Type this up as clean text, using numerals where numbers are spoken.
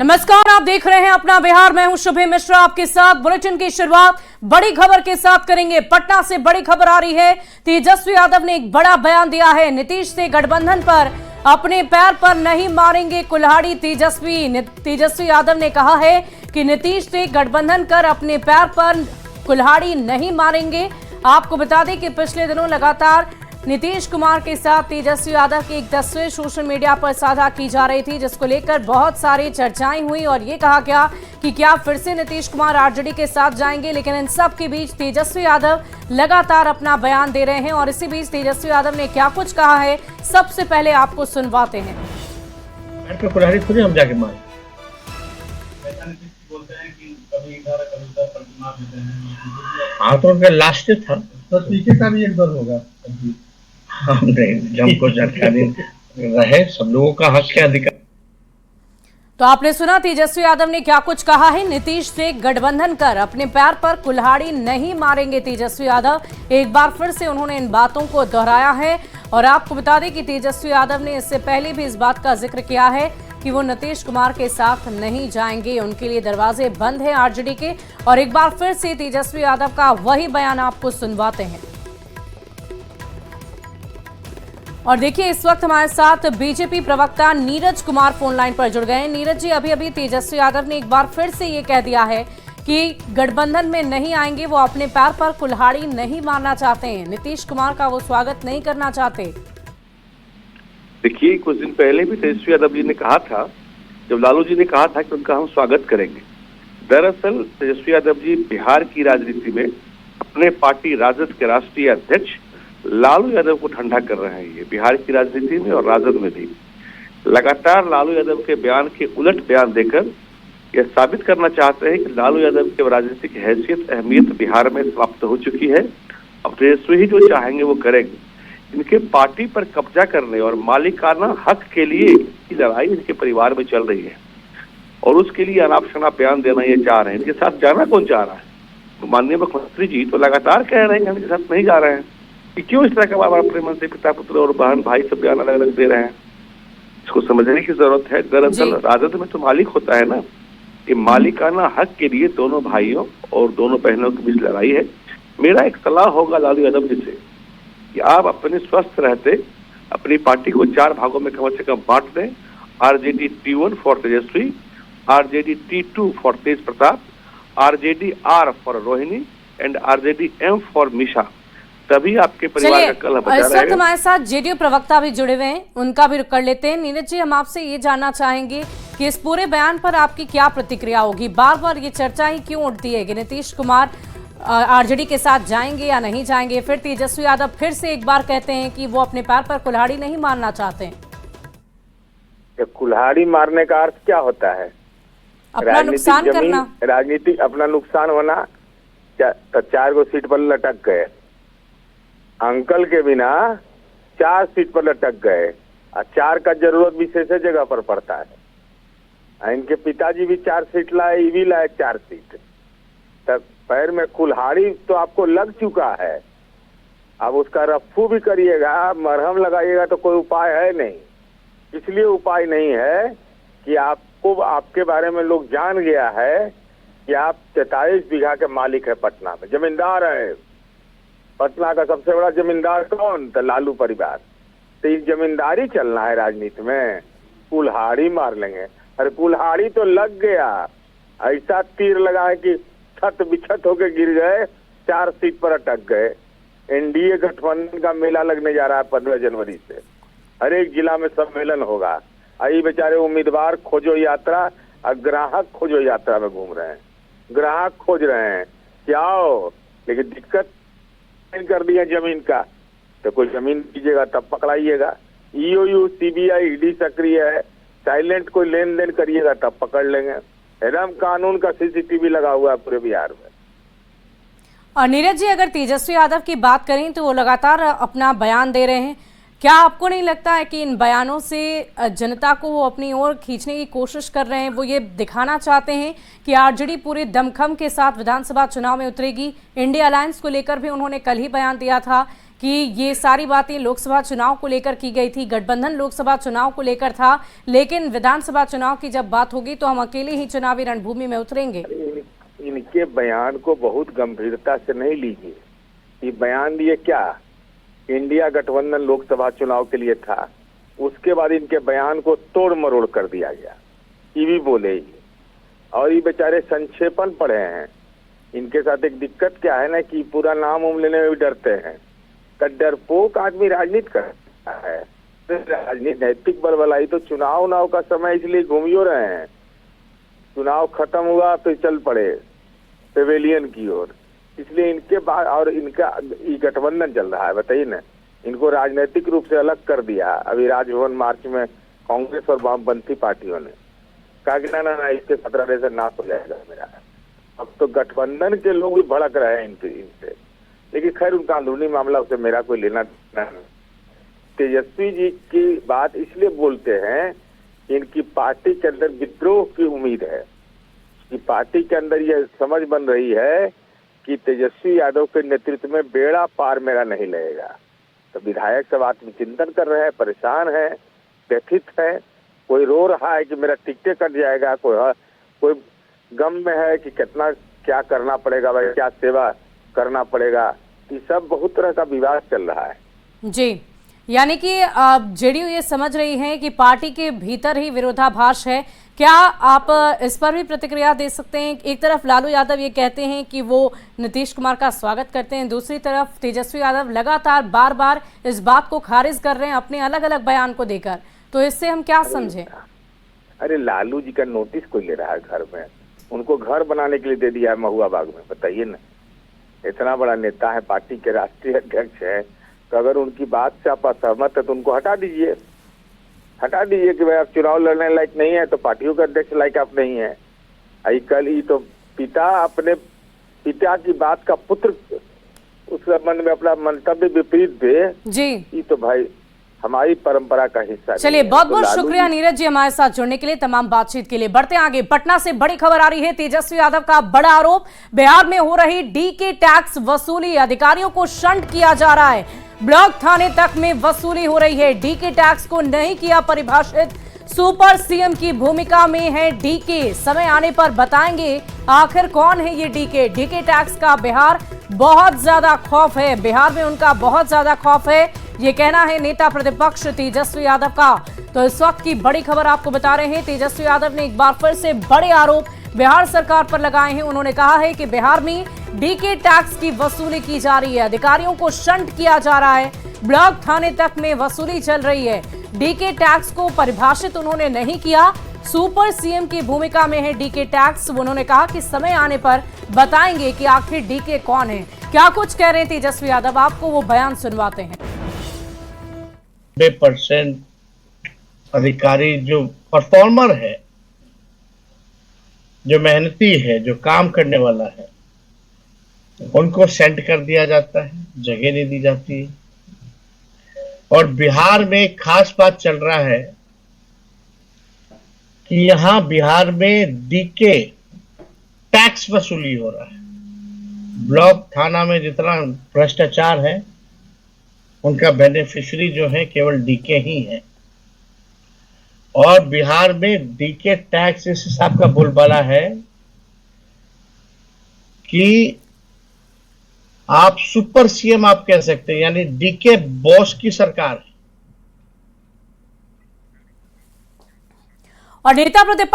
नमस्कार, आप देख रहे हैं अपना बिहार। मैं हूं शुभे मिश्रा, आपके साथ बुलेटिन की शुरुआत बड़ी खबर के साथ करेंगे। पटना से बड़ी खबर आ रही है। तेजस्वी यादव ने एक बड़ा बयान दिया है। नीतीश से गठबंधन पर अपने पैर पर नहीं मारेंगे कुल्हाड़ी। तेजस्वी यादव ने कहा है कि नीतीश से गठबंधन कर अपने पैर पर कुल्हाड़ी नहीं मारेंगे। आपको बता दें कि पिछले दिनों लगातार नीतीश कुमार के साथ तेजस्वी यादव की एक तस्वीर सोशल मीडिया पर साझा की जा रही थी, जिसको लेकर बहुत सारी चर्चाएं हुई और ये कहा गया कि क्या फिर से नीतीश कुमार आरजेडी के साथ जाएंगे। लेकिन इन सब के बीच तेजस्वी यादव लगातार अपना बयान दे रहे हैं और इसी बीच तेजस्वी यादव ने क्या कुछ कहा है, सबसे पहले आपको सुनवाते हैं। लास्ट था तो पीछे का भी एक दल होगा। हमको जानकारी रहे, सब लोगों का हक है, अधिकार। तो आपने सुना तेजस्वी यादव ने क्या कुछ कहा है। नीतीश से गठबंधन कर अपने पैर पर कुल्हाड़ी नहीं मारेंगे तेजस्वी यादव। एक बार फिर से उन्होंने इन बातों को दोहराया है और आपको बता दें कि तेजस्वी यादव ने इससे पहले भी इस बात का जिक्र किया है कि वो नीतीश कुमार के साथ नहीं जाएंगे। उनके लिए दरवाजे बंद हैं आरजेडी के। और एक बार फिर से तेजस्वी यादव का वही बयान आपको सुनवाते हैं। और देखिए, इस वक्त हमारे साथ बीजेपी प्रवक्ता नीरज कुमार फोन लाइन पर जुड़ गए हैं। नीरज जी, अभी तेजस्वी यादव ने एक बार फिर से ये कह दिया है कि गठबंधन में नहीं आएंगे, वो अपने पैर पर कुल्हाड़ी नहीं मारना चाहते हैं, नीतीश कुमार का वो स्वागत नहीं करना चाहते। देखिए, कुछ दिन पहले भी तेजस्वी यादव जी ने कहा था, जब लालू जी ने कहा था कि उनका हम स्वागत करेंगे। दरअसल तेजस्वी यादव जी बिहार की राजनीति में अपने पार्टी राजद के राष्ट्रीय अध्यक्ष लालू यादव को ठंडा कर रहे हैं। ये बिहार की राजनीति में और राजद में भी लगातार लालू यादव के बयान के उलट बयान देकर यह साबित करना चाहते हैं कि लालू यादव की राजनीतिक हैसियत, अहमियत बिहार में समाप्त हो चुकी है। अब तेजस्वी ही जो चाहेंगे वो करेंगे। इनके पार्टी पर कब्जा करने और मालिकाना हक के लिए लड़ाई इनके परिवार में चल रही है और उसके लिए अनाप शनाप बयान देना ये चाह रहे हैं। इनके साथ जाना कौन चाह रहा है? माननीय मुख्यमंत्री जी तो लगातार कह रहे हैं कि हम इनके साथ नहीं जा रहे हैं। कि क्यों इस तरह का बार अपने मन से पिता पुत्र और बहन भाई सब बयान अलग अलग दे रहे हैं? इसको समझने की जरूरत है। दरअसल राजद में तो मालिक होता है ना, कि मालिकाना हक के लिए दोनों भाइयों और दोनों बहनों के बीच लड़ाई है। मेरा एक सलाह होगा लालू यादव जी से कि आप अपने स्वस्थ रहते अपनी पार्टी को 4 भागों में कम से कम बांट दें। RJD T1 for Tejashwi, RJD T2 for Tej Pratap, RJD R for Rohini and RJD M for Misha. तभी आपके परिवार का कल बचा रहेगा। सर, हमारे साथ जेडीयू प्रवक्ता भी जुड़े हुए हैं, उनका भी रुख कर लेते हैं। नीरज जी, हम आपसे ये जानना चाहेंगे कि इस पूरे बयान पर आपकी क्या प्रतिक्रिया होगी। बार बार ये चर्चा ही क्यों उठती है कि नीतीश कुमार आरजेडी के साथ जाएंगे या नहीं जाएंगे। फिर तेजस्वी यादव फिर से एक बार कहते हैं कि वो अपने पैर पर कुल्हाड़ी नहीं मारना चाहते हैं। कुल्हाड़ी मारने का अर्थ क्या होता है? अपना नुकसान करना, राजनीतिक अपना नुकसान होना। तो 4 गो सीट पर लटक गए, अंकल के बिना 4 सीट पर लटक गए और 4 का जरूरत विशेष जगह पर पड़ता है। इनके पिताजी भी 4 सीट लाए, ये भी लाए 4 सीट। तब पैर में कुल्हाड़ी तो आपको लग चुका है, अब उसका रफ्फू भी करिएगा, मरहम लगाइएगा तो कोई उपाय है नहीं। इसलिए उपाय नहीं है कि आपको आपके बारे में लोग जान गया है कि आप 43 बीघा के मालिक है, पटना में जमींदार है। पटना का सबसे बड़ा जमींदार कौन? तो लालू परिवार। तो ये जमींदारी चलना है राजनीति में, कुल्हाड़ी मार लेंगे। अरे कुल्हाड़ी तो लग गया, ऐसा तीर लगा है कि छत बिछत होके गिर गए, 4 सीट पर अटक गए। एनडीए गठबंधन का मेला लगने जा रहा है 15 जनवरी से। हर एक जिला में सम्मेलन होगा। आई बेचारे उम्मीदवार खोजो यात्रा और ग्राहक खोजो यात्रा में घूम रहे हैं। ग्राहक खोज रहे हैं कि आओ, लेकिन दिक्कत कर दिया जमीन का। तो कोई जमीन कीजिएगा तब पकड़ाइएगा। ईओयू, सीबीआई, ईडी सक्रिय है। साइलेंट कोई लेन देन करिएगा तब पकड़ लेंगे। एकदम कानून का सीसीटीवी लगा हुआ है पूरे बिहार में। और नीरज जी, अगर तेजस्वी यादव की बात करें तो वो लगातार अपना बयान दे रहे हैं। क्या आपको नहीं लगता है कि इन बयानों से जनता को वो अपनी ओर खींचने की कोशिश कर रहे हैं? वो ये दिखाना चाहते हैं कि आरजेडी पूरे दमखम के साथ विधानसभा चुनाव में उतरेगी। इंडिया अलायंस को लेकर भी उन्होंने कल ही बयान दिया था कि ये सारी बातें लोकसभा चुनाव को लेकर की गई थी, गठबंधन लोकसभा चुनाव को लेकर था, लेकिन विधानसभा चुनाव की जब बात होगी तो हम अकेले ही चुनावी रणभूमि में उतरेंगे। इनके बयान को बहुत गंभीरता से नहीं लीजिए। ये बयान दिए क्या, इंडिया गठबंधन लोकसभा चुनाव के लिए था, उसके बाद इनके बयान को तोड़ मरोड़ कर दिया गया। ये भी बोले ही, और ये बेचारे संक्षेपण पढ़े हैं। इनके साथ एक दिक्कत क्या है ना कि पूरा नाम उम लेने में भी डरते हैं। डरपोक आदमी राजनीति करता है, राजनीति नैतिक बलबलाई तो चुनाव का समय इसलिए घूमियो रहे हैं। चुनाव खत्म हुआ तो चल पड़े पेवेलियन की ओर, इसलिए इनके बाद और इनका ये गठबंधन चल रहा है। बताइए ना, इनको राजनीतिक रूप से अलग कर दिया। अभी राजभवन मार्च में कांग्रेस और वामपंथी पार्टियों ने कहा कि ना इसके 17 से नाश हो जाएगा मेरा। अब तो गठबंधन के लोग भी भड़क रहे हैं इनसे, लेकिन खैर उनका अंदरूनी मामला, उससे मेरा कोई लेना देना नहीं। तेजस्वी जी की बात इसलिए बोलते हैं, इनकी पार्टी के अंदर विद्रोह की उम्मीद है कि पार्टी के अंदर यह समझ बन रही है कि तेजस्वी यादव के नेतृत्व में बेड़ा पार मेरा नहीं लगेगा। तो विधायक सब आत्मचिंतन कर रहे हैं, परेशान है, व्यथित है। कोई रो रहा है कि मेरा टिकटे कट जाएगा, कोई गम में है कि कितना क्या करना पड़ेगा भाई, क्या सेवा करना पड़ेगा। ये सब बहुत तरह का विवाद चल रहा है जी। यानी कि जेडीयू ये समझ रही है कि पार्टी के भीतर ही विरोधाभास है। क्या आप इस पर भी प्रतिक्रिया दे सकते हैं? एक तरफ लालू यादव ये कहते हैं कि वो नीतीश कुमार का स्वागत करते हैं, दूसरी तरफ तेजस्वी यादव लगातार बार बार इस बात को खारिज कर रहे हैं अपने अलग अलग बयान को देकर। तो इससे हम क्या समझें? अरे लालू जी का नोटिस कोई ले रहा है घर में? उनको घर बनाने के लिए दे दिया है महुआ बाग में। बताइए ना, इतना बड़ा नेता है, पार्टी के राष्ट्रीय अध्यक्ष है, तो अगर उनकी बात से आप असहमत है तो उनको हटा दीजिए कि भाई आप चुनाव लड़ने लायक नहीं है, तो पार्टियों के अध्यक्ष लायक आप नहीं है। कल ही तो पिता अपने पिता की बात का पुत्र उस संबंध में अपना मंतव्य विपरीत दे जी, ये तो भाई हमारी परंपरा का हिस्सा। चलिए, बहुत बहुत शुक्रिया नीरज जी हमारे साथ जुड़ने के लिए, तमाम बातचीत के लिए। बढ़ते आगे, पटना से बड़ी खबर आ रही है। तेजस्वी यादव का बड़ा आरोप, बिहार में हो रही डीके टैक्स वसूली, अधिकारियों को शंट किया जा रहा है। ब्लॉक थाने तक में वसूली हो रही है। डीके टैक्स को नहीं किया परिभाषित, सुपर सीएम की भूमिका में है डीके। समय आने पर बताएंगे आखिर कौन है ये डीके। डीके टैक्स का बिहार बहुत ज्यादा खौफ है, बिहार में उनका बहुत ज्यादा खौफ है, ये कहना है नेता प्रतिपक्ष तेजस्वी यादव का। तो इस वक्त की बड़ी खबर आपको बता रहे हैं, तेजस्वी यादव ने एक बार फिर से बड़े आरोप बिहार सरकार पर लगाए हैं। उन्होंने कहा है कि बिहार में डीके टैक्स की वसूली की जा रही है, अधिकारियों को शंट किया जा रहा है, ब्लॉक थाने तक में वसूली चल रही है। डीके टैक्स को परिभाषित उन्होंने नहीं किया, सुपर सीएम की भूमिका में है डीके टैक्स। उन्होंने कहा कि समय आने पर बताएंगे कि आखिर डीके कौन है। क्या कुछ कह रहे हैं तेजस्वी यादव, आपको वो बयान सुनवाते हैं। 90% अधिकारी जो परफॉर्मर है, जो मेहनती है, जो काम करने वाला है, उनको सेंड कर दिया जाता है, जगह नहीं दी जाती है। और बिहार में एक खास बात चल रहा है कि यहां बिहार में डीके टैक्स वसूली हो रहा है। ब्लॉक थाना में जितना भ्रष्टाचार है, उनका बेनिफिशियरी जो है केवल डीके ही है। और बिहार में डीके टैक्स इस हिसाब का बोलबाला है कि आप सुपर सीएम आप कह सकते हैं, यानी डीके बॉस की सरकार है। और नेता प्रतिपक्ष